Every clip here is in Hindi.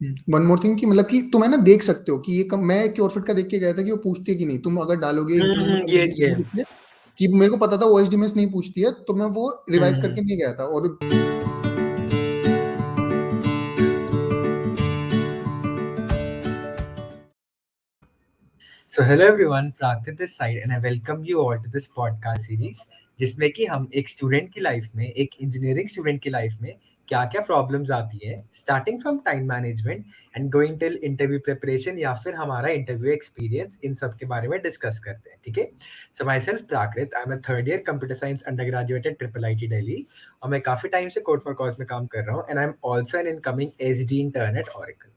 वन मोर थिंग कि मतलब कि तुम है ना देख सकते हो कि ये मैं क्योरफिट का देख के गया था कि वो पूछती है कि नहीं। तुम अगर डालोगे इंटरव्यू में ये इसलिए कि मेरे को पता था ओएसडीएमएस नहीं पूछती है, तो मैं वो रिवाइज करके हम्म नहीं गया था। और So hello everyone, Prakrit this side and I welcome you all to this podcast series जिसमें कि हम एक स्टूडेंट की लाइफ में, एक इंजीनियरिंग स्टूडेंट की लाइफ में क्या क्या प्रॉब्लम्स आती है, starting from time management and going till interview preparation या फिर हमारा इंटरव्यू एक्सपीरियंस, इन सब के बारे में डिस्कस करते हैं। ठीक है। So myself Prakrit, I am a third year computer science undergraduate at IIIT Delhi और मैं काफी टाइम से कोड फॉर कॉज में काम कर रहा हूँ and I am also an incoming SD intern eight Oracle.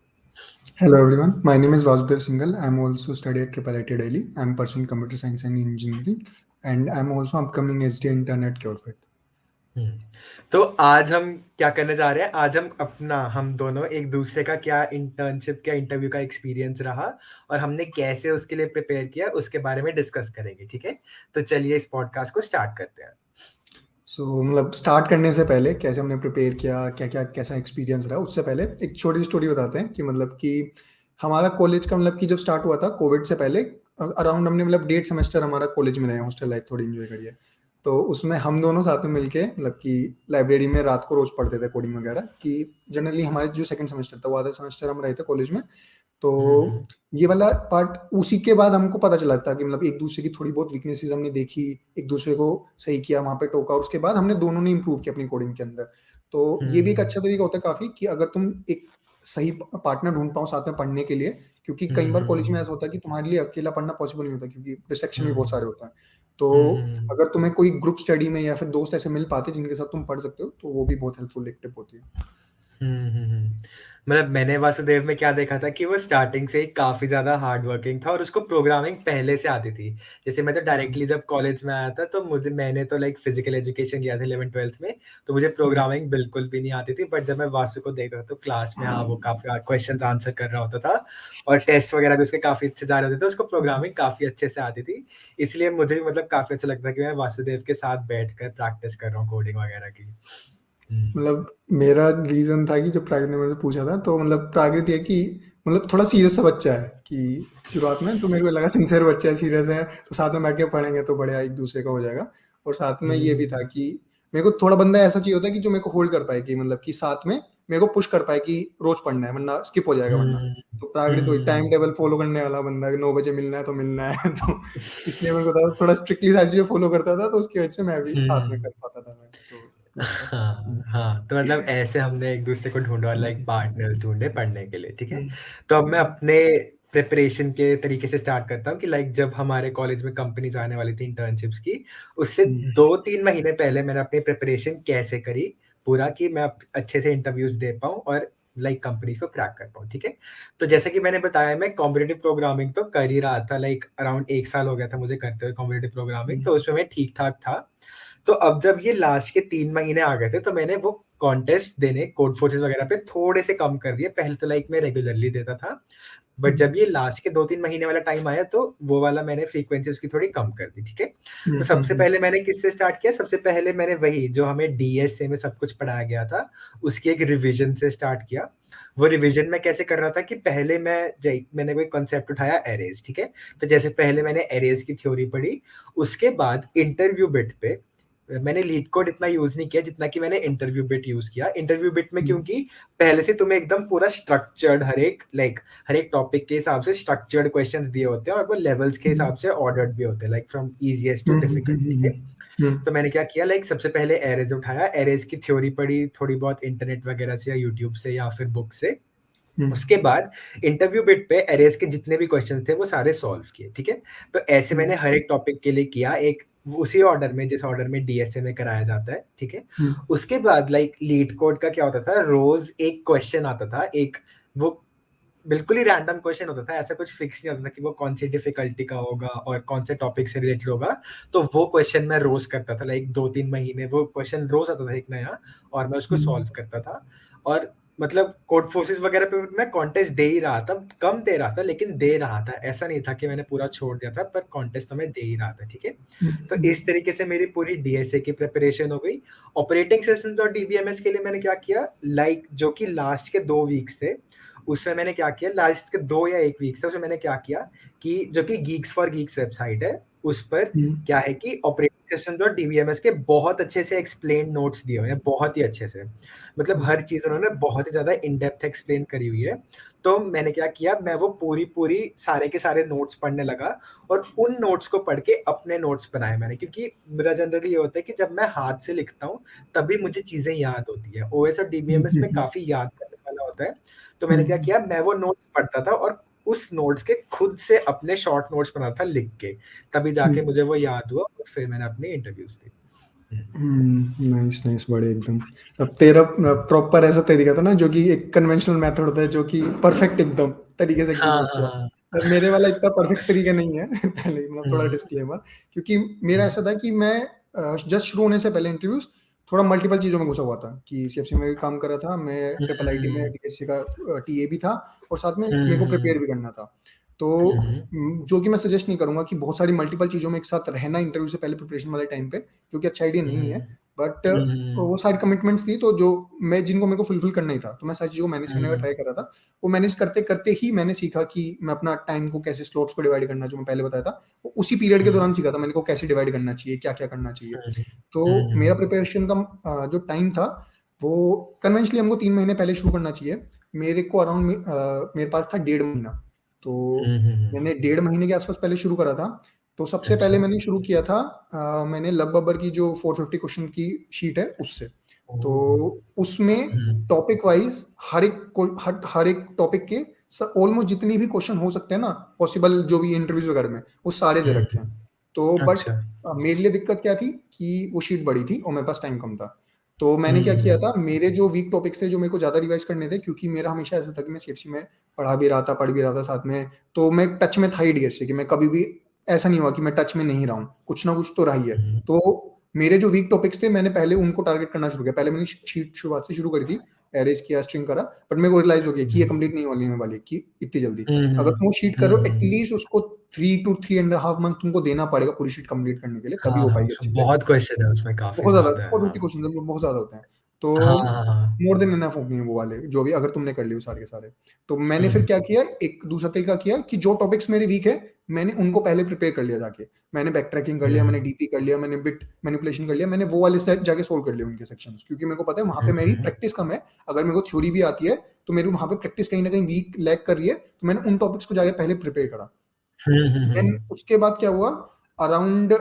hello everyone, my name is Vasudev Singhal. I'm also study at IIIT Delhi. I'm pursuing computer science and engineering, and I'm also upcoming SD intern at CureFit. तो आज हम क्या करने जा रहे हैं? आज हम दोनों एक दूसरे का क्या इंटर्नशिप, क्या इंटरव्यू का एक्सपीरियंस रहा और हमने कैसे उसके लिए प्रिपेयर किया, उसके बारे में डिस्कस करेंगे। ठीक है, तो चलिए इस पॉडकास्ट को स्टार्ट करते हैं। मतलब स्टार्ट करने से पहले कैसे हमने प्रिपेयर किया, क्या क्या कैसा एक्सपीरियंस रहा, उससे पहले एक छोटी सी स्टोरी बताते हैं कि मतलब कि हमारा कॉलेज का मतलब कि जब स्टार्ट हुआ था कोविड से पहले अराउंड हमने मतलब 1.5 सेमेस्टर हमारा कॉलेज में रहे, हॉस्टल लाइफ थोड़ी एंजॉय करी है। तो उसमें हम दोनों साथ में मिलके मतलब कि लाइब्रेरी में रात को रोज पढ़ते थे कोडिंग वगैरह की। जनरली हमारे जो सेकंड सेमेस्टर था वो आधा सेमेस्टर हम रहे थे कॉलेज में। तो ये वाला पार्ट उसी के बाद हमको पता चला था कि मतलब एक दूसरे की थोड़ी बहुत वीकनेसेस हमने देखी, एक दूसरे को सही किया, वहां पे टोका, और उसके बाद हमने दोनों ने इम्प्रूव किया अपनी कोडिंग के अंदर। तो ये भी एक अच्छा तरीका होता है काफी कि अगर तुम एक सही पार्टनर ढूंढ पाओ साथ में पढ़ने के लिए, क्योंकि कई बार कॉलेज में ऐसा होता है कि तुम्हारे लिए अकेला पढ़ना पॉसिबल नहीं होता क्योंकि डिस्ट्रैक्शन भी बहुत सारे होता है। तो अगर तुम्हें कोई ग्रुप स्टडी में या फिर दोस्त ऐसे मिल पाते जिनके साथ तुम पढ़ सकते हो तो वो भी बहुत हेल्पफुल टिप होती है। मतलब मैंने वासुदेव में क्या देखा था कि वो स्टार्टिंग से ही काफी ज्यादा हार्ड वर्किंग था और उसको प्रोग्रामिंग पहले से आती थी। जैसे मैं तो डायरेक्टली जब कॉलेज में आया था तो मैंने तो लाइक फिजिकल एजुकेशन किया था 11th-12th में, तो मुझे प्रोग्रामिंग बिल्कुल भी नहीं आती थी। बट जब मैं वासु को देखता था तो क्लास में, हाँ, वो काफी क्वेश्चन आंसर कर रहा होता था और टेस्ट वगैरह भी उसके काफी अच्छे जा रहे होते थे, उसको प्रोग्रामिंग काफी अच्छे से आती थी। इसलिए मुझे भी मतलब काफी अच्छा लगता है कि मैं वासुदेव के साथ बैठकर प्रैक्टिस कर रहा हूँ कोडिंग वगैरह की। मतलब मेरा रीजन था कि जब प्राकृत ने मेरे से पूछा था तो मतलब प्राकृत ये कि मतलब थोड़ा सीरियस सा बच्चा है कि शुरुआत में तो मेरे को लगा सिंसियर बच्चा है, सीरियस है, तो साथ में बैठ के पढ़ेंगे तो बढ़िया एक दूसरे का हो जाएगा। और साथ में ये भी था कि मेरे को थोड़ा बंदा ऐसा चाहिए होता है कि जो मेरे को होल्ड कर पाए, कि मतलब कि साथ में मेरे को पुश कर पाए कि रोज पढ़ना है वरना स्किप हो जाएगा वरना। तो प्राकृत तो टाइम टेबल फॉलो करने वाला बंदा है, 9 बजे मिलना है तो मिलना है तो इसलिए मेरे को थोड़ा स्ट्रिक्टली सारी चीजें फॉलो करता था, तो उसकी वजह से मैं भी साथ में कर पाता था। मैं तो ये था। हाँ हाँ, तो मतलब ऐसे हमने एक दूसरे को ढूंढा, लाइक पार्टनर्स ढूंढे पढ़ने के लिए। ठीक है, हम्म, तो अब मैं अपने प्रिपरेशन के तरीके से स्टार्ट करता हूँ कि लाइक जब हमारे कॉलेज में कंपनीज आने वाली थी इंटर्नशिप्स की, उससे हम्म, 2-3 महीने पहले मैंने अपनी प्रिपरेशन कैसे करी पूरा, कि मैं अच्छे से इंटरव्यूज दे पाऊँ और लाइक कंपनीज को क्रैक कर पाऊँ। ठीक है, तो जैसे कि मैंने बताया, मैं कॉम्पिटिटिव प्रोग्रामिंग तो कर ही रहा था, लाइक अराउंड 1 साल हो गया था मुझे करते हुए कॉम्पिटिटिव प्रोग्रामिंग, तो उसमें मैं ठीक ठाक था। तो अब जब ये लास्ट के 3 महीने आ गए थे तो मैंने वो कॉन्टेस्ट देने कोड फोर्सेस वगैरह पे थोड़े से कम कर दिए। पहले तो लाइक मैं रेगुलरली देता था, बट जब ये लास्ट के 2-3 महीने वाला टाइम आया तो वो वाला मैंने फ्रीक्वेंसी उसकी थोड़ी कम कर दी। ठीक है, तो सबसे पहले मैंने किससे स्टार्ट किया? सबसे पहले मैंने वही जो हमें डीएसए में सब कुछ पढ़ाया गया था उसकी एक रिवीजन से स्टार्ट किया। वो रिवीजन में कैसे कर रहा था कि पहले मैंने कोई कॉन्सेप्ट उठाया एरेज। ठीक है, तो जैसे पहले मैंने एरेज की थ्योरी पढ़ी, उसके बाद इंटरव्यू बिट पे मैंने लीड कोड इतना यूज नहीं किया जितना कि मैंने इंटरव्यू बिट यूज किया। इंटरव्यू बिट में क्योंकि पहले से तुम्हें एकदम पूरा स्ट्रक्चर्ड हर एक टॉपिक के हिसाब से स्ट्रक्चर्ड क्वेश्चंस दिए होते हैं और वो लेवल्स के हिसाब से ऑर्डर्ड भी होते हैं, like from easiest to difficult. ठीक है, तो मैंने क्या किया, लाइक सबसे पहले एरेज उठाया, एरेज की थ्योरी पढ़ी थोड़ी बहुत इंटरनेट वगैरह से या यूट्यूब से या फिर बुक से। उसके बाद इंटरव्यू बिट पे एरेज के जितने भी क्वेश्चन थे वो सारे सॉल्व किए। ठीक है, तो ऐसे मैंने हर एक टॉपिक के लिए किया, एक उसी ऑर्डर में जिस ऑर्डर में डीएसए में कराया जाता है। ठीक है, उसके बाद लाइक लीड कोड का क्या होता था, रोज एक क्वेश्चन आता था, एक वो बिल्कुल ही रैंडम क्वेश्चन होता था, ऐसा कुछ फिक्स नहीं होता था कि वो कौन सी डिफिकल्टी का होगा और कौन से टॉपिक से रिलेटेड होगा। तो वो क्वेश्चन मैं रोज करता था, लाइक 2-3 महीने वो क्वेश्चन रोज आता था एक नया और मैं उसको सॉल्व करता था। और मतलब कोड फोर्सेस वगैरह पे मैं कॉन्टेस्ट दे ही रहा था, कम दे रहा था लेकिन दे रहा था, ऐसा नहीं था कि मैंने पूरा छोड़ दिया था, पर कॉन्टेस्ट तो मैं दे ही रहा था। ठीक है, तो इस तरीके से मेरी पूरी डीएसए की प्रिपरेशन हो गई। ऑपरेटिंग सिस्टम और डीबीएमएस के लिए मैंने क्या किया, लाइक जो कि लास्ट के 2 वीक्स थे उसमें मैंने क्या किया लास्ट के 2 या 1 वीक से उसमें मैंने क्या किया कि जो कि Geeks for Geeks वेबसाइट है, उस पर क्या है कि ऑपरेटिंग सिस्टम जो डीबीएमएस के बहुत अच्छे से एक्सप्लेन नोट्स दिए हुए हैं, बहुत ही अच्छे से। मतलब हर चीज़ उन्होंने बहुत ही ज़्यादा इन डेप्थ एक्सप्लेन करी हुई है। तो मैंने क्या किया, मैं वो पूरी सारे के सारे नोट्स पढ़ने लगा और उन नोट्स को पढ़ के अपने नोट्स बनाए मैंने, क्योंकि मेरा जनरली ये होता है कि जब मैं हाथ से लिखता हूँ, तभी मुझे चीज़ें याद होती है। ओएस और डीबीएमएस में काफ़ी याद करने वाला होता है। तो मैंने क्या किया, मैं वो नोट्स पढ़ता था और उस नोट्स के खुद से अपने शॉर्ट नोट्स बनाता था लिख के, तभी जाके मुझे वो याद हुआ और फिर मैंने अपने इंटरव्यूज़ दी। नाइस नाइस, बड़े एकदम। अब तेरा प्रॉपर ऐसा तरीका था ना जो कि एक कन्वेंशनल मेथड होता है जो कि परफेक्ट एकदम तरीके से हाँ, एग्जीक्यूट हाँ, किया। हाँ। पर मेरे वाला इतना परफेक्ट तरीका नहीं है पहले मतलब थोड़ा डिस्क्लेमर, क्योंकि मेरा ऐसा था कि मैं जस्ट शुरू होने से पहले इंटरव्यूज थोड़ा मल्टीपल चीजों में घुसा हुआ था कि सीएफसी में भी काम कर रहा था, मैं ट्रिपल आईटी में डीएससी का टीए भी था और साथ में मेरे को प्रिपेयर भी करना था। तो जो कि मैं सजेस्ट नहीं करूंगा कि बहुत सारी मल्टीपल चीजों में एक साथ रहना इंटरव्यू से पहले प्रिपरेशन वाले टाइम पे, जो कि अच्छा आइडिया नहीं है। बट वो सारी कमिटमेंट्स थी तो जो मैं जिनको मेरे को फुलफिल करना ही था, तो मैं सारी चीजों को मैनेज करने का ट्राई कर रहा था। वो मैनेज करते करते ही मैंने सीखा कि मैं अपना टाइम को कैसे स्लॉट्स को डिवाइड करना, जो मैं पहले बताया था वो उसी पीरियड के दौरान सीखा था मैंने को कैसे डिवाइड करना चाहिए, क्या क्या करना चाहिए। तो मेरा प्रिपरेशन का जो टाइम था वो कन्वेंशनली हमको 3 महीने पहले शुरू करना चाहिए। मेरे को अराउंड मेरे पास था 1.5 महीना, तो मैंने 1.5 महीने के आसपास पहले शुरू करा था। तो सबसे पहले अच्छा। मैंने शुरू किया था मैंने लग बब्बर की जो 450 क्वेश्चन की शीट है उससे। तो उसमें टॉपिक वाइज हर एक टॉपिक के ऑलमोस्ट जितनी भी क्वेश्चन हो सकते हैं ना पॉसिबल, जो भी इंटरव्यूज वगैरह में, वो सारे दे रखे हैं। तो बट अच्छा। मेरे लिए दिक्कत क्या थी कि वो शीट बड़ी थी और मेरे पास टाइम कम था। तो मैंने क्या किया था, मेरे जो वीक टॉपिक्स थे जो मेरे को ज्यादा रिवाइज करने थे, क्योंकि मेरा हमेशा ऐसा था कि मैं सीएफसी में पढ़ भी रहा था साथ में, तो मैं टच में था ही डीएस से, कि मैं कभी भी ऐसा नहीं हुआ कि मैं टच में नहीं रहा हूँ, कुछ ना कुछ तो रहा ही है। तो मेरे जो वीक टॉपिक्स थे मैंने पहले उनको टारगेट करना शुरू किया। पहले मैंने शीट शुरुआत से शुरू करी थी, एरेज किया, स्ट्रिंग करा, बट मेरे को रियलाइज हो गया कि ये कंप्लीट नहीं होने वाली कि इतनी जल्दी। अगर तुम शीट करो एटलीस्ट उसको 3 to 3.5 मंथ तुमको देना पड़ेगा पूरी शीट कंप्लीट करने के लिए, तभी हो हाँ, पाएगी उसमें अच्छे से। बहुत क्वेश्चन है, उसमें काफ़ी बहुत ज्यादा ज़्यादा है। 450 हाँ। क्वेश्चन मतलब बहुत ज्यादा होते हैं। तो हाँ, हाँ, हाँ। मोर देन इनफ होंगे वो वाले, जो भी अगर तुमने कर लिए वो सारे के सारे। तो मैंने फिर हुँ, क्या किया, एक दूसरा तरीका किया कि जो टॉपिक्स मेरे वीक है मैंने उनको पहले प्रिपेयर कर लिया जाके। मैंने बैक ट्रैकिंग कर लिया, मैंने डीपी कर लिया, मैंने बिट मैनिपुलेशन कर लिया, मैंने वो वाले से जाके सोल्व कर लिया उनके सेक्शंस, क्योंकि मेरे को पता है वहां पे मेरी प्रैक्टिस कम है। अगर मेरे को थ्योरी भी आती है तो मेरी वहां पे प्रैक्टिस कहीं ना कहीं वीक लैग कर रही है, तो मैंने उन टॉपिक्स को जाके पहले प्रिपेयर करा। देन उसके बाद क्या हुआ, अराउंड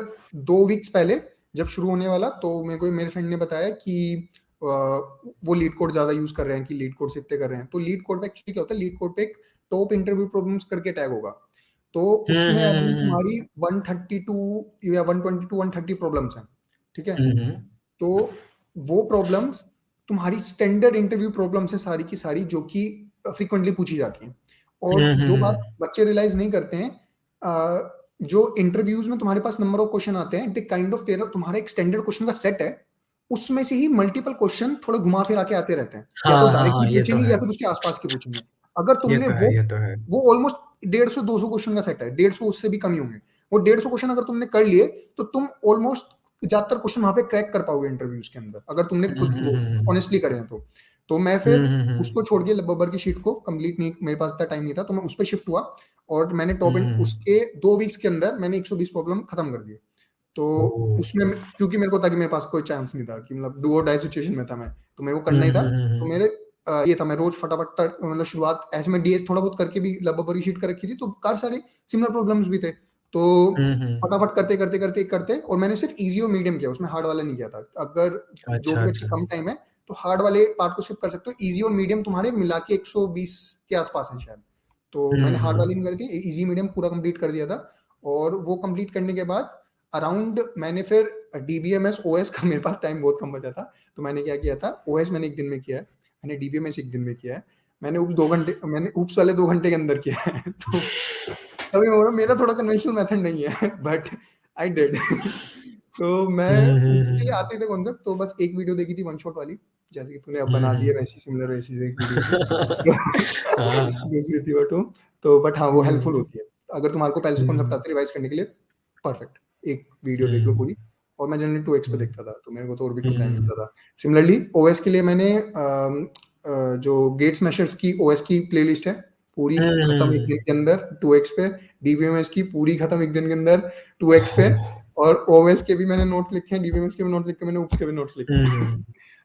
2 वीक्स पहले जब शुरू होने वाला, तो मेरे को मेरे फ्रेंड ने बताया कि वो लीड कोड ज्यादा यूज कर रहे हैं, कि लीड कोड से इतने कर रहे हैं। तो लीड कोड पे एक्चुअली क्या होता है, लीड कोड पे एक टॉप इंटरव्यू प्रॉब्लम्स करके टैग होगा। तो उसमें अराउंड तुम्हारी 132 या 120 टू 130 प्रॉब्लम्स हैं, ठीक है। तो वो प्रॉब्लम्स तुम्हारी स्टैंडर्ड इंटरव्यू प्रॉब्लम्स है सारी की सारी, जो कि फ्रीक्वेंटली पूछी जाती हैं। और जो बात बच्चे रियलाइज नहीं करते हैं, जो इंटरव्यूज में तुम्हारे पास नंबर ऑफ क्वेश्चन आते हैं, काइंड ऑफ तेरा तुम्हारा एक स्टैंडर्ड क्वेश्चन का सेट है, उसमें से ही मल्टीपल क्वेश्चन थोड़े घुमा फिरा के आते रहते हैं, या तो हाँ, हाँ, डायरेक्टली हाँ, ये तो पूछेंगे है। या फिर उसके आसपास के पूछेंगे। अगर ये तुमने तो है, ये तो है। वो ऑलमोस्ट 150-200 क्वेश्चन का सेट है, 150 उससे भी कम ही होंगे। वो 150 क्वेश्चन अगर तुमने कर लिए तो तुम ऑलमोस्ट ज्यादातर क्वेश्चन वहां पे क्रैक कर पाओगे इंटरव्यूज के अंदर, अगर तुमने खुद वो ऑनेस्टली करें तो मैं फिर उसको छोड़ के बबर की शीट को कंप्लीट नहीं, मेरे पास इतना टाइम नहीं था, तो मैं उस पर शिफ्ट हुआ और मैंने टॉप उसके 2 वीक्स के अंदर मैंने 120 प्रॉब्लम खत्म कर दिए। तो उसमें क्योंकि मेरे को था कि मेरे पास कोई चांस नहीं था, कि मतलब डू और डाई सिचुएशन में था मैं, तो मेरे को करना ही था। तो मेरे ये था, मैं रोज फटाफट मतलब शुरुआत ऐसे में डीएस थोड़ा बहुत करके भी बड़ी शीट कर रखी थी, तो काफी सारे सिमिलर प्रॉब्लम्स भी थे। तो फटाफट करते करते करते करते, और मैंने सिर्फ इजी और मीडियम किया, उसमें हार्ड वाला नहीं किया था। अगर जो अच्छा, भी बच्चे अच्छा। कम टाइम है तो हार्ड वाले पार्ट को स्किप कर सकते हो, इजी और मीडियम तुम्हारे मिला के 120 के आसपास है शायद। तो मैंने हार्ड वाली नहीं करी थी, इजी मीडियम पूरा कंप्लीट कर दिया था। और वो कंप्लीट करने के बाद अराउंड मैंने फिर डीबीएमएस ओएस का मेरे पास टाइम बहुत कम बचा था, तो मैंने क्या किया था, ओएस मैंने 1 दिन में किया है, मैंने डीबीएमएस 1 दिन में किया है, मैंने उप्स 2 घंटे, मैंने उप्स वाले 2 घंटे के अंदर किया है। तो तभी मैं मेरा थोड़ा कन्वेंशनल मेथड नहीं है, बट आई डिड। तो मैं उसके लिए आते थे कॉन्सेप्ट, तो बस एक वीडियो देखी थी वन शॉट वाली, जैसे कि तूने अब बना दी है वैसी सिमिलर वैसी एक वीडियो थी। हाँ। दूसरी थी बट बट हाँ वो हेल्पफुल होती है अगर तुम्हारे को पहले से कॉन्सेप्ट आते रिवाइज करने के लिए। परफेक्ट, एक वीडियो देख लो पूरी। और मैं जनरली 2x पे देखता था, तो मेरे को तो और भी कम टाइम मिलता था। सिमिलरली ओएस के लिए मैंने जो गेट स्मैशर्स की ओएस की प्लेलिस्ट है पूरी खत्म एक दिन हम्म के अंदर 2x पे, डीबीएमएस की पूरी खत्म एक दिन के अंदर 2x पे, और ओएस के भी मैंने नोट्स लिखे हैं, डीबीएमएस के भी नोट्स लिखे, मैंने ऊप्स के भी नोट्स लिखे हैं।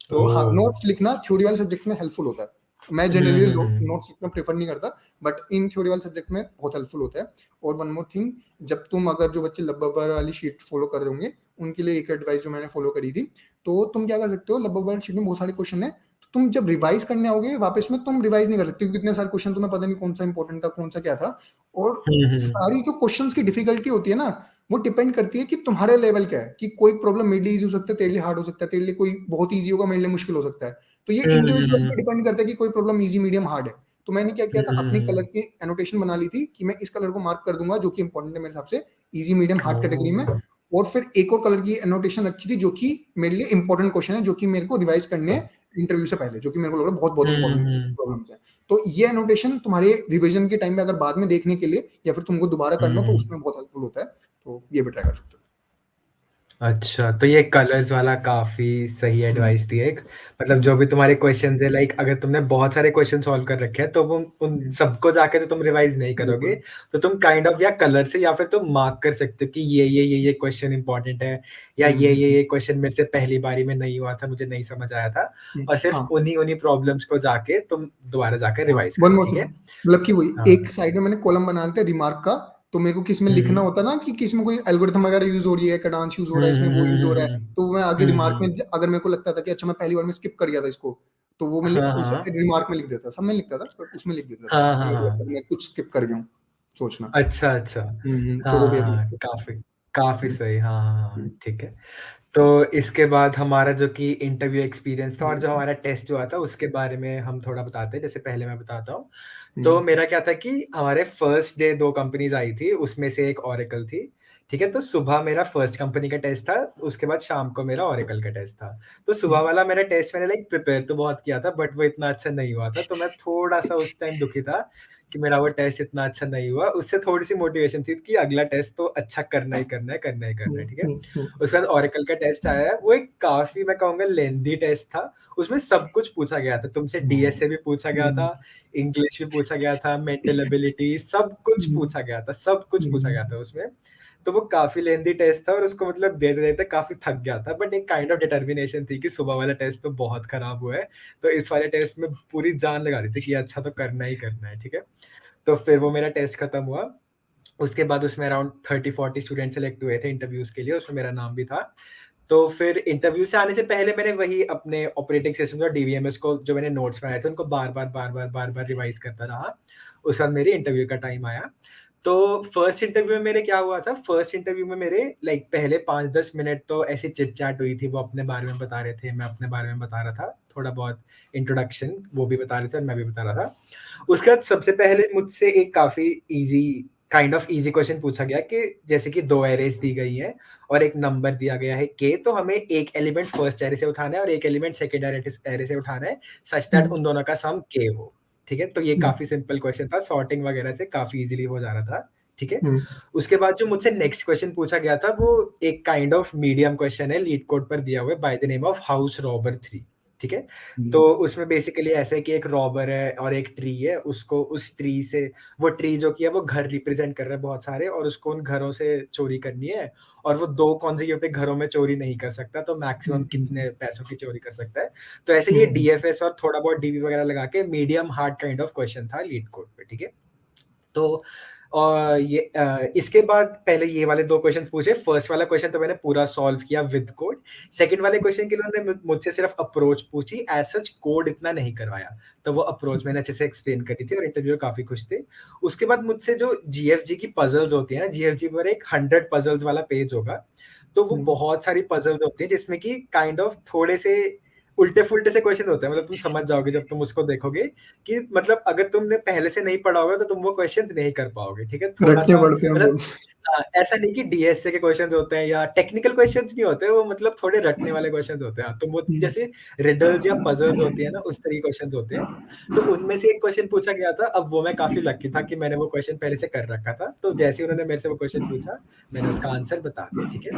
तो हाँ, ओह नोट्स लिखना थ्योरी वाले सब्जेक्ट में हेल्पफुल होता है। मैं जनरली नोट्स लिखना प्रेफर नहीं करता, बट इन थ्योरी वाले सब्जेक्ट में बहुत हेल्पफुल होता है। और वन मोर थिंग, जब तुम अगर जो बच्चे लब्बबर वाली शीट फॉलो कर रहे होंगे, उनके लिए एक एडवाइस जो मैंने फॉलो करी थी, तो तुम क्या कर सकते हो, लब्बबर शीट में बहुत सारे क्वेश्चन है, तो तुम जब रिवाइज करने आओगे वापस में, तुम रिवाइज नहीं कर सकते क्योंकि इतने सारे क्वेश्चन तुम्हें पता नहीं कौन सा इंपॉर्टेंट था, कौन सा क्या था। और सारी जो क्वेश्चंस की डिफिकल्टी होती है ना, वो डिपेंड करती है कि तुम्हारे लेवल क्या है, कि कोई प्रॉब्लम मेरे लिए इजी हो सकता है, तेरे लिए हार्ड हो सकता है, तेरे लिए कोई बहुत इजी होगा, मेरे लिए मुश्किल हो सकता है। तो ये इंडिविजुअल पे डिपेंड करता है कि कोई प्रॉब्लम इजी, मीडियम, हार्ड है। तो मैंने क्या किया था, अपनी कलर की एनोटेशन बना ली थी कि मैं इस कलर को मार्क कर दूंगा जो कि इंपॉर्टेंट है मेरे हिसाब से, इजी, मीडियम, हार्ड कैटेगरी में। और फिर एक और कलर की एनोटेशन रखी थी जो कि मेरे लिए इंपॉर्टेंट क्वेश्चन है, जो कि मेरे को रिवाइज करने हैं इंटरव्यू से पहले, जो कि मेरे को लग रहा है बहुत बहुत इंपॉर्टेंट प्रॉब्लम्स है। तो ये एनोटेशन तुम्हारे रिवीजन के टाइम में अगर बाद में देखने के लिए या फिर तुमको दोबारा करना हो, तो उसमें बहुत हेल्पफुल होता है। तो ये भी ट्राई कर सकते हो। अच्छा, तो ये कलर्स वाला काफ़ी सही एडवाइस दी है एक। मतलब जो भी तुम्हारे क्वेश्चन्स हैं, लाइक अगर तुमने बहुत सारे क्वेश्चन सॉल्व कर रखे हैं, तो वो उन सबको जाके तो तुम रिवाइज़ नहीं करोगे। बिल्कुल। तो तुम काइंड ऑफ या कलर से या फिर तुम मार्क कर सकते हो कि ये क्वेश्चन इम्पोर्टेंट है, या ये क्वेश्चन मेरे से पहली बारी में नहीं हुआ था, मुझे नहीं समझ आया था। और सिर्फ़ हाँ उन्हीं-उन्हीं प्रॉब्लम्स को जाके तुम दोबारा जाके हाँ, रिवाइज़ वन करो, मोर ठीक थिंग, है? मतलब कि वही हाँ। एक साइड में मैंने कॉलम बना लेते रिमार्क का, तो मेरे को किस में हुँ, लिखना हुँ। होता ना कि किस में कोई एल्गोरिथम वगैरह यूज हो रही है, डांस यूज हो रहा है, इसमें वो यूज हो रहा है, तो मैं आगे हुँ, रिमार्क में हुँ। अगर मेरे को लगता था कि अच्छा मैं पहली बार में स्किप कर गया था इसको, तो वो मैं हाँ, उस हाँ। रिमार्क में लिख देता, सब में लिखता था, बट उसमें लिख देता था हाँ, जिसमें हाँ, मेरे को लगता था हाँ। मैं कुछ स्किप कर गया हूँ, सोचना। अच्छा, अच्छा। तो हाँ, वो भी हाँ, अभी हाँ, स्किप करता काफ़ी काफ़ी हूँ। सही। हाँ, हाँ, हाँ, हम्म, ठीक है। तो इसके बाद हमारा जो कि इंटरव्यू एक्सपीरियंस था और जो हम्म, हमारा टेस्ट हुआ था, उसके बारे में हम थोड़ा बताते हैं। जैसे पहले मैं बताता हूँ। तो हम्म, मेरा क्या था कि हमारे फर्स्ट डे 2 कंपनीज़ आई थी, उसमें से एक ओरेकल थी, ठीक है? तो सुबह मेरा फर्स्ट कंपनी का टेस्ट था, उसके बाद शाम को मेरा ओरेकल का टेस्ट था। तो सुबह हम्म, वाला मेरा टेस्ट मैंने लाइक प्रिपेयर तो बहुत किया था, बट वो इतना अच्छा नहीं हुआ था, तो मैं थोड़ा-सा उस टाइम दुखी था कि मेरा वो टेस्ट इतना अच्छा नहीं हुआ। उससे थोड़ी-सी मोटिवेशन थी कि अगला टेस्ट तो अच्छा करना ही करना है, करना ही करना है, ठीक है? उसके बाद ओरेकल का टेस्ट आया है, वो एक काफ़ी मैं कहूँगा लेंथी टेस्ट था। उसमें सब कुछ पूछा गया था, तुमसे डीएसए भी पूछा गया हम्म, था, इंग्लिश भी पूछा गया था, मेंटल एबिलिटी सब कुछ हम्म, पूछा गया था, सब कुछ पूछा हम्म, गया था उसमें। तो वो काफ़ी लेंथी टेस्ट था और उसको मतलब देते-देते काफ़ी थक गया था, बट एक काइंड ऑफ डिटर्मिनेशन थी कि सुबह वाला टेस्ट तो बहुत खराब हुआ है, तो इस वाले टेस्ट में पूरी जान लगा दी थी कि अच्छा तो करना ही करना है, ठीक है? तो फिर वो मेरा टेस्ट खत्म हुआ। उसके बाद उसमें अराउंड 30-40 स्टूडेंट सेलेक्ट हुए थे इंटरव्यूज़ के लिए, उसमें मेरा नाम भी था। तो फिर इंटरव्यू से आने से पहले मैंने वही अपने ऑपरेटिंग सिस्टम और डीवीएमएस को जो मैंने नोट्स बनाए थे, उनको बार-बार रिवाइज़ करता रहा। उसके बाद मेरी इंटरव्यू का टाइम आया। तो फर्स्ट इंटरव्यू में मेरे क्या हुआ था, फर्स्ट इंटरव्यू में मेरे लाइक पहले 5-10 मिनट तो ऐसे चिट-चैट हुई थी, वो अपने बारे में बता रहे थे, मैं अपने बारे में बता रहा था, थोड़ा बहुत इंट्रोडक्शन वो भी बता रहे थे और मैं भी बता रहा था। उसके बाद सबसे पहले मुझसे एक काफ़ी easy kind of easy question पूछा गया कि जैसे कि 2 एरेज़ दी गई हैं और एक नंबर दिया गया है k, तो हमें एक एलिमेंट फर्स्ट एरे से उठाना है और एक एलिमेंट सेकंड एरे से उठाना है, सच दैट हम्म, उन दोनों का सम k हो, ठीक है? तो ये हम्म, काफ़ी सिंपल क्वेश्चन था, सॉर्टिंग वगैरह से काफ़ी ईज़िली हो जा रहा था, ठीक है? हम्म, उसके बाद जो मुझसे नेक्स्ट क्वेश्चन पूछा गया था, वो एक काइंड ऑफ मीडियम क्वेश्चन है, लीड कोड पर दिया हुआ है by the name of house robber 3, ठीक है? तो हम्म, उसमें बेसिकली ऐसा है कि एक रॉबर है और एक ट्री है, उसको उस ट्री से वो ट्री जो कि है वो घर रिप्रेजेंट कर रहा है बहुत सारे और उसको उन घरों से चोरी करनी है और वो 2 कॉन्ज़िक्यूटिव घरों में चोरी नहीं कर सकता, तो मैक्सिमम कितने पैसों की चोरी कर सकता है। तो ऐसे ये हम्म, डीएफएस और थोड़ा बहुत डीबी वगैरह लगा के medium hard kind of question था लीड कोड पे, ठीक है? तो इसके बाद पहले ये वाले 2 क्वेश्चन पूछे, फर्स्ट वाला क्वेश्चन तो मैंने पूरा सॉल्व किया विद कोड, सेकंड वाले क्वेश्चन के लिए उन्होंने मुझसे सिर्फ अप्रोच पूछी, एज़ सच कोड इतना नहीं करवाया। तो वो अप्रोच मैंने अच्छे से एक्सप्लेन करी थी और इंटरव्यूअर काफ़ी खुश थे। उसके बाद मुझसे जो जीएफजी की पज़ल्स होती हैं ना, जीएफजी पर एक 100 पज़ल्स वाला पेज होगा, तो वो हम्म, बहुत सारी पज़ल्स होती हैं जिसमें कि काइंड ऑफ थोड़े से उल्टे-फुल्टे से क्वेश्चन होते हैं, मतलब तुम समझ जाओगे जब तुम उसको देखोगे कि मतलब अगर तुमने पहले से नहीं पढ़ा होगा तो तुम वो क्वेश्चंस नहीं कर पाओगे, ठीक है? रट्टे थोड़ा-सा पड़ते हैं मतलब बहुत। ऐसा नहीं कि डीएसए के क्वेश्चंस होते हैं या टेक्निकल क्वेश्चंस नहीं होते, वो मतलब थोड़े रटने वाले क्वेश्चंस होते हैं। तो वो जैसे रिडल्स या पजल्स होती है ना, उस तरह के क्वेश्चंस होते हैं। तो उनमें से एक क्वेश्चन पूछा गया था। अब वो मैं काफ़ी लकी था कि मैंने वो क्वेश्चन पहले से कर रखा था। तो जैसे ही उन्होंने मेरे से वो क्वेश्चन पूछा, मैंने उसका आंसर बता दिया, ठीक है?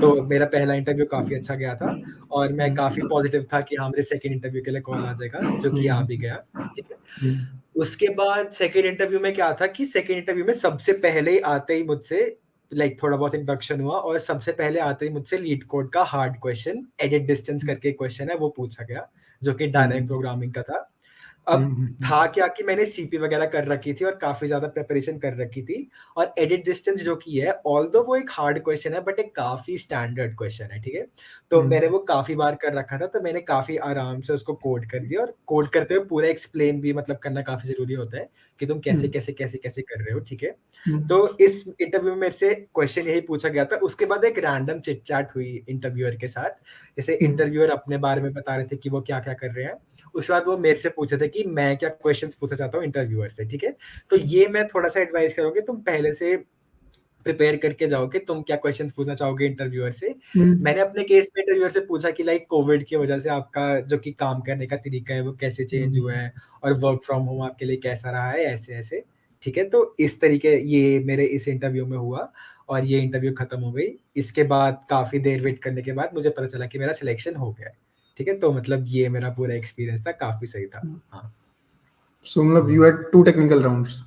तो मेरा पहला इंटरव्यू काफ़ी अच्छा गया था और मैं काफ़ी पॉजिटिव था कि हाँ, मुझे सेकंड इंटरव्यू के लिए कॉल आ जाएगा, जो कि आ भी गया, ठीक है? उसके बाद सेकंड इंटरव्यू में क्या था कि सेकंड इंटरव्यू में सबसे पहले आते ही मुझसे थोड़ा बहुत इंट्रोडक्शन हुआ और सबसे पहले आते ही मुझसे लीड कोड का हार्ड क्वेश्चन, एडिट डिस्टेंस करके क्वेश्चन है, वो पूछा गया, जो कि डायनेमिक प्रोग्रामिंग का था। अब था क्या कि मैंने सीपी वगैरह कर रखी थी और काफ़ी ज़्यादा प्रिपरेशन कर रखी थी और एडिट डिस्टेंस जो कि है, ऑल्दो वो एक हार्ड क्वेश्चन है, बट एक काफ़ी स्टैंडर्ड क्वेश्चन है, ठीक है? तो मैंने वो काफ़ी बार कर रखा था, तो मैंने काफ़ी आराम से उसको कोड कर दिया और कोड करते हुए पूरा एक्सप्लेन भी मतलब करना काफ़ी ज़रूरी होता है कि तुम कैसे कर रहे हो, ठीक है? तो इस इंटरव्यू में मेरे से क्वेश्चन यही पूछा गया था। उसके बाद एक रैंडम चिट-चैट हुई इंटरव्यूअर के साथ। जैसे इंटरव्यूअर अपने बारे में बता रहे थे कि वो क्या-क्या कर रहे हैं। उसके बाद वो मेरे से पूछे थे कि मैं क्या क्वेश्चंस पूछना चाहता हूँ इंटरव्यूअर से, ठीक है? तो ये मैं थोड़ा-सा एडवाइस करूँगी, तुम पहले से प्रिपेयर करके जाओ कि तुम क्या क्वेश्चंस पूछना चाहोगे इंटरव्यूअर से। मैंने अपने केस में इंटरव्यूअर से पूछा कि लाइक कोविड की वजह से आपका जो कि काम करने का तरीका है, वो कैसे चेंज हुआ है और वर्क फ्रॉम होम आपके लिए कैसा रहा है, ऐसे-ऐसे, ठीक है? तो इस तरीके ये मेरे इस इंटरव्यू में हुआ और ये इंटरव्यू खत्म हो गई। इसके बाद काफ़ी देर वेट करने के बाद मुझे पता चला कि मेरा सिलेक्शन हो गया है, ठीक है? तो मतलब ये मेरा पूरा एक्सपीरियंस था, काफ़ी सही था। हाँ। So मतलब you had 2 technical rounds.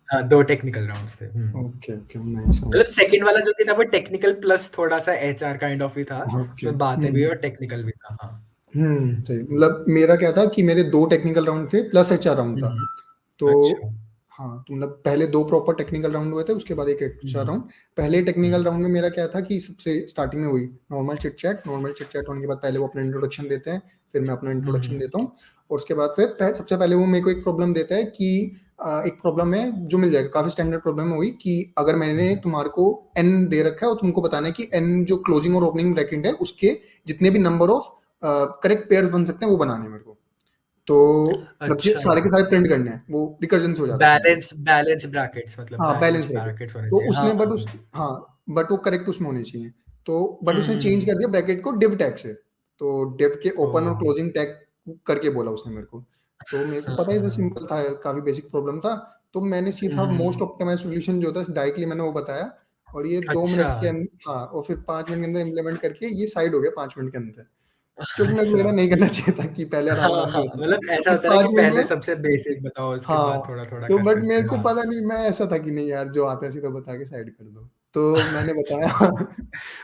हाँ, 2 टेक्निकल राउंड्स थे। Okay, okay, nice, मतलब nice. सेकंड वाला जो भी था वो टेक्निकल प्लस थोड़ा-सा एचआर काइंड ऑफ ही था। Okay. उसमें बातें भी और टेक्निकल भी था। हाँ। सही मतलब मेरा क्या था कि मेरे 2 टेक्निकल राउंड थे प्लस एचआर राउंड था। हुँ, तो अच्छा। हाँ, तो मतलब पहले 2 प्रॉपर टेक्निकल राउंड हुए थे, उसके बाद एक एचआर राउंड। हुँ, पहले टेक्निकल हुँ, राउंड में मेरा क्या था कि सबसे स्टार्टिंग में वही नॉर्मल चिट-चैट होने के बाद पहले वो अपना इंट्रोडक्शन देते हैं, फिर मैं अपना इंट्रोडक्शन हुँ, देता हूँ और उसके बाद फिर सबसे पहले वो मेरे को एक प्रॉब्लम देता है कि एक प्रॉब्लम है जो मिल जाएगा, काफ़ी स्टैंडर्ड प्रॉब्लम है वही कि अगर मैंने तुम्हारे को एन दे रखा है और तुमको बताना है कि एन जो क्लोजिंग और ओपनिंग ब्रैकेट है, उसके जितने भी नंबर ऑफ करेक्ट पेयर्स बन सकते हैं, वो बनाने हैं मेरे को। तो मतलब अच्छा। सारे के सारे प्रिंट करने हैं, वो रिकर्जन से हो जाता है उसमें। बैलेंस ब्रैकेट्स मतलब हाँ, बैलेंस बैलेंस ब्रैकेट। ब्रैकेट्स होने तो चाहिए। हाँ, उसने बट हाँ, उस हाँ। हाँ, बट वो करेक्ट उसमें होने चाहिए। तो बट हुँ, उसने हुँ, चेंज हुँ। कर दिया ब्रैकेट को डिव टैग से। तो डिव के ओपन और ओह! क्लोजिंग टैग करके बोला उसने मेरे को। तो मेरे को हाँ, पता ही था, हाँ। सिंपल था, काफ़ी बेसिक प्रॉब्लम था। तो मैंने हुँ, सीधा मोस्ट हुँ। ऑप्टिमाइज़ सॉल्यूशन जो था डायरेक्टली मैंने वो बताया और ये 2 अच्छा। मिनट के हाँ, और फिर 5 मिनट के अंदर इम्प्लीमेंट करके ये साइड हो गया 5 मिनट के अंदर। क्योंकि मेरे को लगा अच्छा। नहीं करना चाहिए था कि पहले हाँ, आराम-आराम से हाँ, बताऊँ मतलब ऐसा और होता है ना कि 5 मिनट पहले में सबसे बेसिक बताओ, उसके बाद हाँ, थोड़ा-थोड़ा तो कर बट सकते मेरे हैं। को हाँ। पता नहीं, मैं ऐसा था कि नहीं यार, जो आता है सीधा बता के साइड कर दो। तो मैंने बताया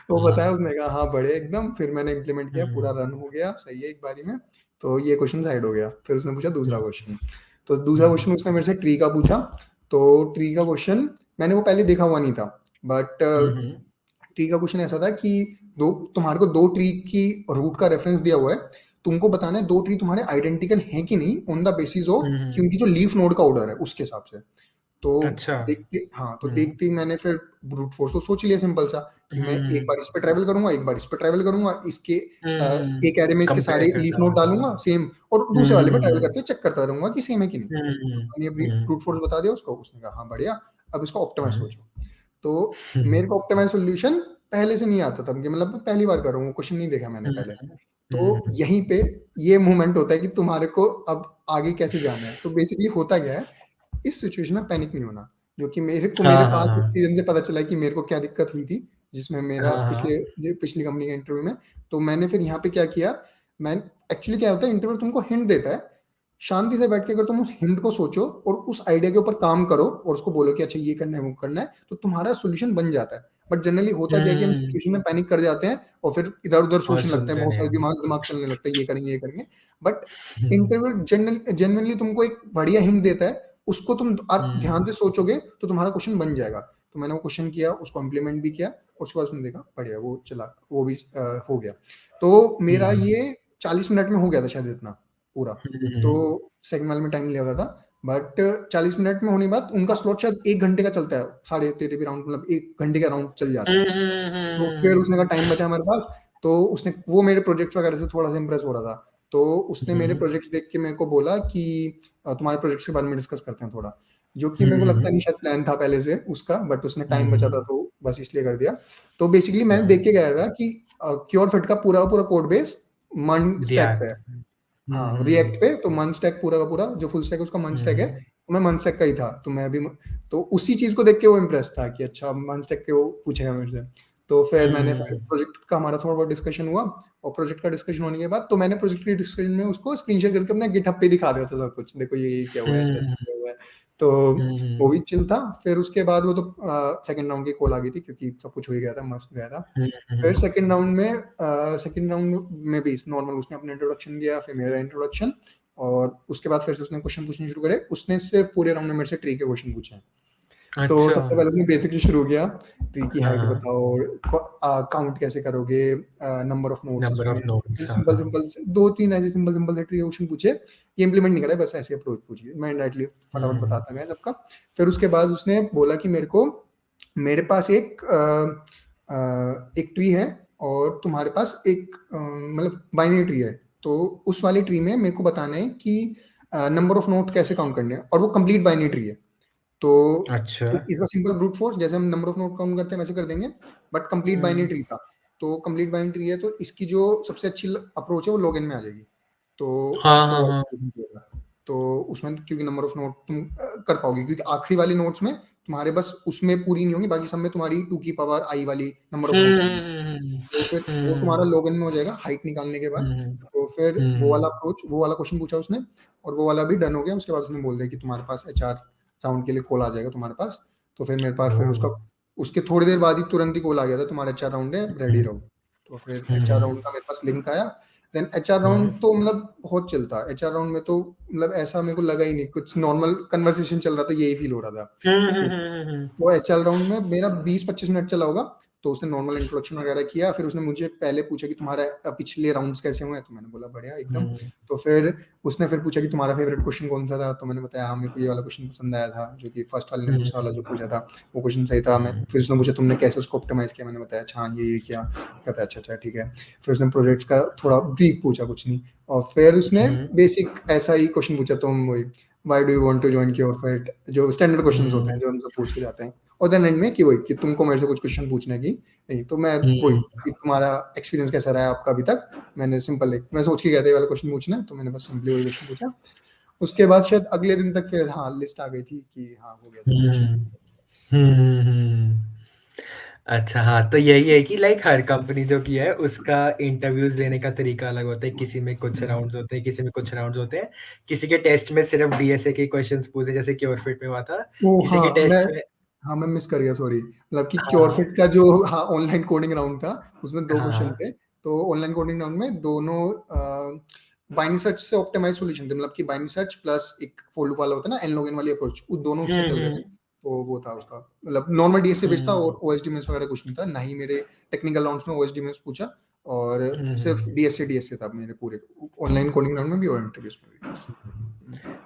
वो बताया, हाँ। उसने कहा हाँ, बढ़िया एकदम। फिर मैंने इम्प्लीमेंट किया, पूरा हुँ, रन हो गया, सही है एक बारी में। तो ये क्वेश्चन साइड हो गया। फिर उसने पूछा दूसरा हुँ, क्वेश्चन। तो दूसरा हुँ, क्वेश्चन उसने मेरे से ट्री का पूछा। तो ट्री का क्वेश्चन मैंने वो पहले देखा हुआ नहीं था। बट हुँ, हुँ, ट्री का क्वेश्चन ऐसा था कि दो तुम्हारे को 2 ट्री की रूट का रेफरेंस दिया हुआ है। तुमको बताना है 2 ट्री तुम्हारे आइडेंटिकल हैं कि नहीं ऑन द बेसिस ऑफ हुँ, कि हुँ। उनकी जो लीफ नोड का ऑर्डर है उसके हिसाब से। तो अच्छा। तो हुँ। देखते ही मैंने फिर ब्रूट फोर्स तो सोच लिया सिंपल सा कि मैं एक हुँ, बार इस पे ट्रैवल करूँगा, एक बार इस पे ट्रैवल करूँगा, इसके हुँ। एक एरे में इसके कंपेयर सारे लीफ करता नोड रहूँगा। डालूँगा सेम और हुँ, दूसरे वाले पे हुँ, ट्रैवल हुँ। करके चेक करता रहूँगा कि सेम है कि नहीं। हुँ, तो हुँ, मैंने हुँ, ब्रूट फोर्स बता दिया उसको, उसने कहा हाँ बढ़िया, अब इसको ऑप्टिमाइज़ हुँ। सोचो। तो मेरे को ऑप्टिमाइज़ सॉल्यूशन पहले से नहीं आता था, कि मतलब मैं पहली बार कर रहा हूँ, क्वेश्चन नहीं देखा मैंने हुँ, पहले। हुँ, तो हुँ। यहीं पे ये मोमेंट होता है कि तुम्हारे को अब आगे कैसे जाना है। तो बेसिकली होता क्या है, इस सिचुएशन में पैनिक नहीं होना। जो कि मेरे हाँ, हाँ, पास हाँ। एक्सपीरियंस से पता चला है कि मेरे को क्या दिक्कत हुई थी, जिसमें मेरा हाँ, हाँ। पिछली कंपनी के इंटरव्यू में। तो मैंने फिर यहाँ पे क्या किया, मैं एक्चुअली क्या होता है, इंटरव्यू तुमको हिंट देता है। शांति से बैठ के अगर तुम उस हिंट को सोचो और उस आइडिया के ऊपर काम करो और उसको बोलो कि अच्छा ये करना है, वो करना है, तो तुम्हारा सॉल्यूशन बन जाता है। बट जनरली होता क्या है कि हम हुँ, सिचुएशन में पैनिक कर जाते हैं और फिर इधर-उधर और सोचने लगते हैं, सुनते बहुत नहीं सारे हम। दिमाग दिमाग चलने लगता है, ये करेंगे, ये करेंगे। बट हुँ, इंटरव्यू जेन्युइनली तुमको एक बढ़िया हिंट देता है, उसको तुम ध्यान हुँ, से सोचोगे तो तुम्हारा क्वेश्चन बन जाएगा। तो मैंने वो क्वेश्चन किया, उसको इम्प्लीमेंट भी किया और उसके बाद उसने देखा बढ़िया वो चला, वो भी हो गया। तो हुँ, मेरा हुँ, ये 40 मिनट में हो गया था शायद इतना पूरा। हुँ, तो हुँ। सेकंड वाले में टाइम नहीं लगा था। बट 40 मिनट में होने के बाद उनका स्लॉट शायद 1 घंटे का चलता है, सारे तेरे भी राउंड, मतलब 1 घंटे का राउंड चल जाता है। हुँ, हुँ, तो फिर हुँ, उसने कहा टाइम बचा हमारे पास, तो उसने वो मेरे प्रोजेक्ट्स वगैरह से थोड़ा-सा इम्प्रेस हो रहा था। तो उसने मेरे हुँ, प्रोजेक्ट्स देख के मेरे को बोला कि तुम्हारे प्रोजेक्ट के बारे में डिस्कस करते हैं थोड़ा, जो कि मेरे को लगता नहीं शायद प्लान था पहले से उसका, बट उसने टाइम बचा था तो बस इसलिए कर दिया। तो बेसिकली मैंने देख के गया था कि क्योर फिट का पूरा पूरा कोड बेस मन स्टैक पे है। हाँ, रिएक्ट पे तो मन स्टैक पूरा का पूरा जो फुल स्टैक है उसका मन स्टैक है, तो मैं मन स्टैक का ही था, तो मैं भी तो उसी चीज को देख के वो इम्प्रेस था कि अच्छा मन स्टैक के वो पूछेगा मेरे से। तो फिर मैंने प्रोजेक्ट का हमारा थोड़ा बहुत डिस्कशन हुआ, और प्रोजेक्ट का डिस्कशन होने के बाद तो मैंने प्रोजेक्ट के डिस्कशन में उसको स्क्रीन शेयर करके अपने गिटहब पे दिखा दिया था सब कुछ, देखो ये क्या हुआ है, ऐसे क्या हुआ है, तो वो भी चिल था। फिर उसके बाद वो तो सेकंड राउंड की कॉल आ गई थी क्योंकि सब कुछ हो ही गया था, मस्त गया था। फिर सेकंड राउंड में भी नॉर्मल उसने अपना इंट्रोडक्शन दिया, फिर मेरा इंट्रोडक्शन, और उसके बाद फिर से उसने क्वेश्चन पूछने शुरू करे। उसने सिर्फ पूरे राउंड में मेरे से ट्री के क्वेश्चन पूछे। तो सबसे पहले उसने बेसिकली शुरू किया, ट्री की हाइट बताओ, काउंट कैसे करोगे, number of nodes, simple simple दो तीन ऐसे सिंपल सिंपल से ट्री क्वेश्चन पूछे। ये इंप्लीमेंट नहीं करा, बस ऐसे अप्रोच पूछिए, मैं डायरेक्टली फटाफट बताता गया सबका। फिर उसके बाद उसने बोला कि मेरे पास एक ट्री है और तुम्हारे पास एक मतलब बाइनरी ट्री है, तो उस वाली ट्री में मेरे को बताना है कि नंबर ऑफ नोट कैसे काउंट करने हैं, और वो कंप्लीट बाइनरी ट्री है। तो इसका सिंपल ब्रूट फोर्स जैसे हम नंबर ऑफ नोट काउंट करते हैं वैसे कर देंगे, बट कंप्लीट बाइनरी ट्री था। तो कंप्लीट बाइनरी ट्री है तो इसकी जो सबसे अच्छी अप्रोच है वो लॉग इन में आ जाएगी, तो तो उसमें क्योंकि नंबर ऑफ नोट तुम कर पाओगे, क्योंकि आखिरी वाली नोट्स में तुम्हारे बस उसमें पूरी नहीं होंगी, बाकी सब में तुम्हारी 2 की पावर i वाली नंबर ऑफ नोट्स होंगी, तो फिर वो तुम्हारा लॉगिन में हो जाएगा हाइट निकालने के बाद। तो फिर वो वाला अप्रोच, वो वाला क्वेश्चन पूछा उसने, और वो वाला भी डन हो गया। उसके बाद उसने बोल दिया कि तुम्हारे पास HR राउंड के लिए कॉल आ जाएगा तुम्हारे पास। तो फिर मेरे पास फिर उसके थोड़ी देर बाद ही तुरंत ही कॉल आ गया था, तुम्हारा HR राउंड है, रेडी रहो। तो फिर HR राउंड का मेरे पास लिंक आया। देन HR राउंड तो मतलब बहुत चलता। HR राउंड में तो मतलब ऐसा मेरे को लगा ही नहीं, कुछ नॉर्मल कन्वर्सेशन चल रहा था, यही फील हो रहा था। तो HR राउंड में मेरा 20-25 मिनट चला होगा। तो उसने नॉर्मल इंट्रोडक्शन वगैरह किया, फिर उसने मुझे पहले पूछा कि तुम्हारा पिछले राउंड्स कैसे हुए, तो मैंने बोला बढ़िया एकदम। तो फिर उसने फिर पूछा कि तुम्हारा फेवरेट क्वेश्चन कौन सा था, तो मैंने बताया हाँ मेरे को ये वाला क्वेश्चन पसंद आया था, जो कि फर्स्ट वाले ने दूसरा वाला जो पूछा था वो क्वेश्चन सही था। मैं फिर उसने पूछा तुमने कैसे उसको ऑप्टिमाइज किया, मैंने बताया अच्छा ये किया, कहता अच्छा अच्छा ठीक है। फिर उसने प्रोजेक्ट्स का थोड़ा ब्रीफ पूछा, कुछ नहीं, और फिर उसने बेसिक ऐसा ही क्वेश्चन पूछा, तुम वही why do you want to join Curefit, जो स्टैंडर्ड क्वेश्चंस होते हैं जो हमसे पूछ के जाते हैं। और देन एंड में कि वही कि तुमको मेरे से कुछ क्वेश्चन पूछने की नहीं, तो मैं वही कि तुम्हारा एक्सपीरियंस कैसा रहा है आपका अभी तक। मैंने सिंपल एक मैं सोच के गया था ये वाला क्वेश्चन पूछना है, तो मैंने बस सिंपली वही क्वेश्चन पूछा। उसके बाद शायद अगले दिन तक फिर हाँ लिस्ट आ गई थी कि हाँ हो गया था। अच्छा हाँ, तो यही है कि लाइक हर कंपनी जो की है उसका इंटरव्यूज लेने का तरीका अलग होता है। किसी में कुछ राउंड्स होते हैं, किसी में कुछ राउंड्स होते हैं। किसी के टेस्ट में सिर्फ डीएसए के क्वेश्चंस पूछे, जैसे क्योरफिट में हुआ था। किसी के टेस्ट में मैं मिस कर गया, सॉरी। मतलब कि क्योरफिट का जो ऑनलाइन कोडिंग राउंड था उसमें 2 क्वेश्चन थे। तो ऑनलाइन कोडिंग राउंड में दोनों बाइनरी सर्च से ऑप्टिमाइज सॉल्यूशन थे, मतलब कि बाइनरी सर्च प्लस एक फॉर लूप वाला होता है ना, एन लॉग एन वाली अप्रोच, वो दोनों उससे चल रहे थे। तो वो था उसका मतलब नॉर्मल डीएसए बेस्ड था, और ओएसडीएमएस वगैरह कुछ नहीं था, ना ही मेरे टेक्निकल राउंड्स में ओएसडीएमएस पूछा, और सिर्फ डीएसए था मेरे पूरे ऑनलाइन कोडिंग राउंड में भी और इंटरव्यूज में भी।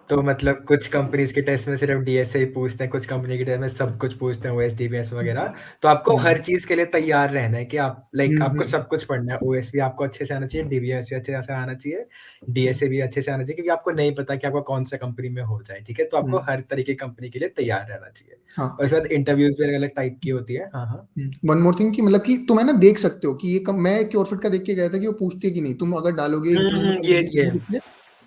तो मतलब कुछ कंपनीज के टेस्ट में सिर्फ डीएसए ही पूछते हैं, कुछ कंपनी के टेस्ट में सब कुछ पूछते हैं, ओएसडीबीएस वगैरह। तो आपको हर चीज के लिए तैयार रहना है कि आप लाइक आपको सब कुछ पढ़ना है। ओएस भी आपको अच्छे से आना चाहिए, डीबीएस भी अच्छे से आना चाहिए, डीएसए भी अच्छे से आना चाहिए, क्योंकि आपको नहीं पता कि आपको कौन सा कंपनी में हो जाए। ठीक है, तो आपको हर तरीके की कंपनी के लिए तैयार रहना चाहिए। और उसके बाद इंटरव्यूज भी अलग अलग टाइप की होती है। हाँ वन मोर थिंग कि मतलब कि तुम है ना देख सकते हो कि ये मैं क्योरफिट का देख के गया था कि वो पूछती है कि नहीं, तुम अगर डालोगे इंटरव्यू में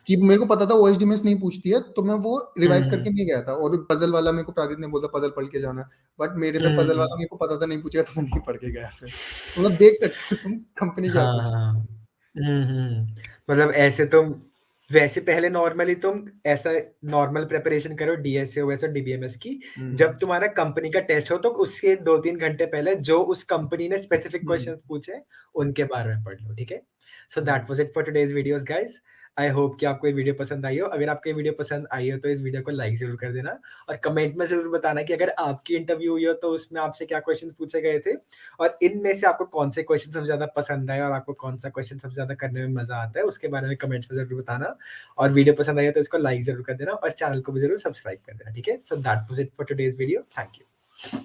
कि मेरे को पता था ओएसडीएमएस नहीं पूछती है, तो मैं वो रिवाइज करके नहीं गया था। और पजल वाला मेरे को प्रादित ने बोला पजल पढ़ के जाना, बट मेरे पे पजल वाला मेरे को पता था नहीं पूछेगा, तो मैं नहीं पढ़ के गया फिर। मतलब देख सकते हो तुम कंपनी क्या पूछती है। मतलब ऐसे तुम वैसे पहले नॉर्मली तुम ऐसा नॉर्मल प्रिपरेशन करो डीएसए ओएस और डीबीएमएस की। जब तुम्हारा कंपनी का टेस्ट हो तो उसके 2-3 घंटे पहले जो उस कंपनी ने स्पेसिफिक क्वेश्चन पूछे उनके बारे में पढ़ लो। ठीक है, so that was it for today's videos guys. I hope कि आपको ये वीडियो पसंद आई हो। अगर आपको ये वीडियो पसंद आई हो तो इस वीडियो को लाइक जरूर कर देना, और कमेंट में जरूर बताना कि अगर आपकी इंटरव्यू हुई हो तो उसमें आपसे क्या क्वेश्चन पूछे गए थे, और इनमें से आपको कौन से क्वेश्चन सबसे ज्यादा पसंद आए, और आपको कौन सा क्वेश्चन सबसे ज्यादा करने में मजा आता है, उसके बारे में कमेंट्स में जरूर बताना। और वीडियो पसंद आई हो तो इसको लाइक जरूर कर देना, और चैनल को भी जरूर सब्सक्राइब कर देना। ठीक है, so that was it for today's video. Thank you.